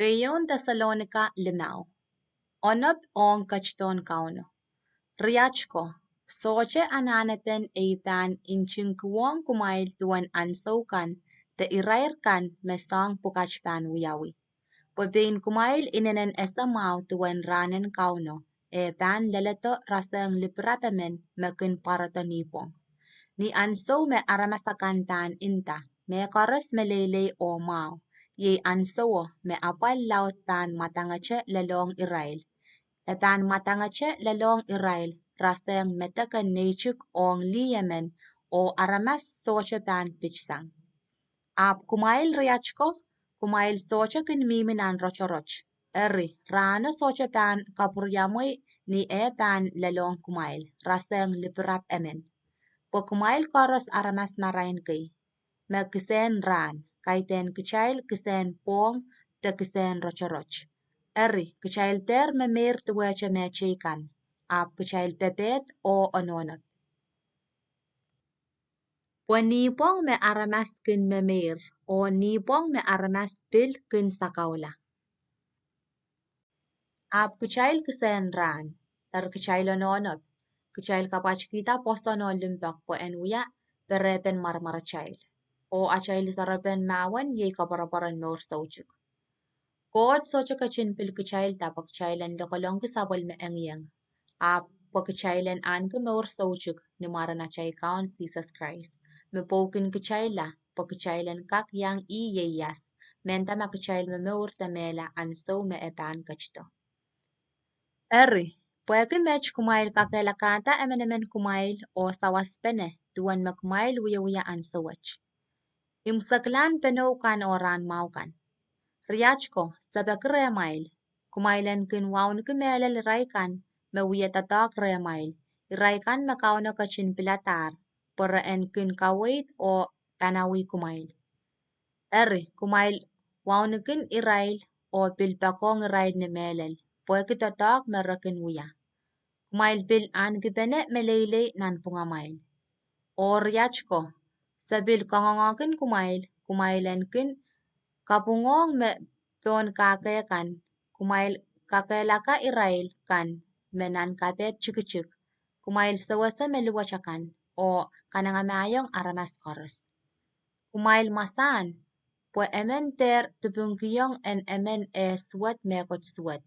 Gayon Thessalonica Limau. Onop on kachton kauno. Riachko. Soche ananepen eipan inchinkuwang kumail tuan ansaukan te irairkan mesang pukachpan wiyawi. Pwbein kumail inenen esamau tuan ranen kauno pan leleto raseng liprapemen mekin parato nipong. Ni ansau me aramasakan pan inta me koras melele o mau. Ye ansawo me apal laut pan matangache lelong Israel. E pan matangache lelong Israel raseng metaka nechuk ong liyemen o aramas soche pan pichsang. Ap kumail riachko, kumail soche kin miminan rochoroch. Eri, rana soche pan kapuryamoy ni e pan lelong kumail raseng liprap emen. Po kumail koros aramas narain kay. Me kisen ran, kaiten kichail kisen pong te kisen rochoroch. Eri, kichail ter me mer tuweche me chikan. Ap kichail pepet o ononot. Po nipong me aramas kin me mer o nipong me aramas pil kin sakaula. Ap kichail kisen ran, kichail ononot. Kichail kapach kita posono limbak po enwya perepen marmarachail. O achail sarapen mawan ye kaparaparan mor sauchuk. Koot socho kachin pil kichail tapak chailan lokolong kisabol me engyang. Ap po kichailan an ke mor sauchuk ni marana chay kaon Jesus Christ. Me pokin kichaila po kichailan kak yang i yeyas. Menta ma kichail me mor tamela an so me epan kachto. Eri, pueke mech kumail kakela kanta emenemen kumail o sawaspene tuan me kumail wiya an sawach. Imsaklan peno kan oran maukan. Riachko, sabak remail. Kumailan kin waun kumelel raikan me wiya tatak remail. Raikan me kauno kachin pilatar. Pora en kin kawait o panawi kumail. Eri, kumail waun kin irail o pilpakong irail ni melel. Pueke tatak merakin wiya. Kumail bil an gibene melele nan pungamail. O riachko, sabil kangangakin kumailan kin kapungong me peon kakekan, kumail kakelaka Israel kan menan kapet chikchik, kumail sawasa meluwachakan o kanangamayong aramas koros. Kumail masan, po emen ter tupungkiyong en emen swat mekot swat.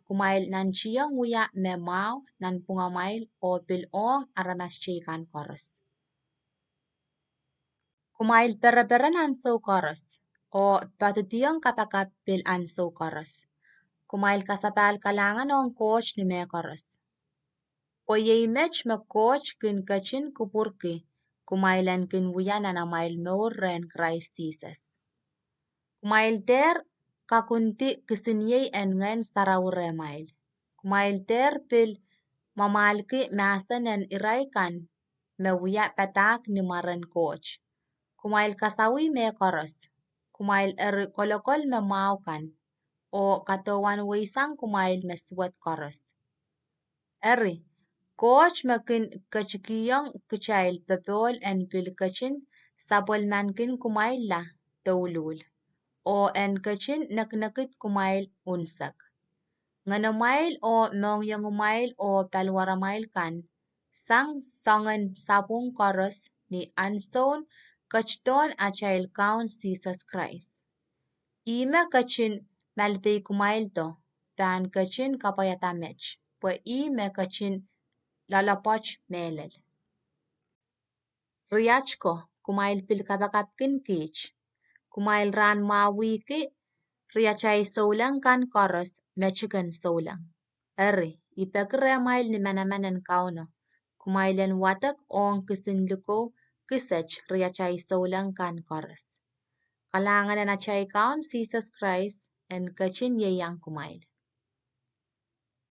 Kumail nan chiyong wiya me mau nan pungamail o pilong aramas chikan koros. Kumail pera-pera nan so koros. O patutiyong kapakap pil an so koros. Kumail kasapal kalangan ong coach ni me koros. Po yey mech me coach kin kachin kupurki. Kumailan kin wiyan na mail meur ren Christ Jesus. Kumail ter kakunti kisinyey en ngen sarawure mail. Kumail ter pil mamalki masan en iraikan me wiya patak ni maran coach. Kumail kasawi me koros. Kumail kolokol me maukan. O katawan waisang kumail me swat koros. Eri, coach makin kachikiyong kichail pepol en pilkachin sabol mankin kumail la taulul. O en kachin naknakit kumail unsak. Nganomail o mongyongumail o palwaramail kan. Sang sangan sabong koros ni anson kachton achail kaun Jesus Christ. Ime kachin malpay kumail to, pan kachin kapayata mech, po ime kachin lalapoch melel. Riachko, kumail pil kapakapkin kich, kumail ran mawiki, riachay solang kan koros, mechikan solang. Eri, ipekre mail ni manamanan kauno, kumailen watak ong kisinluko, kisech riachay solang kan koros. Kalangan na chay kaun Jesus Christ en kachin yeyang kumail.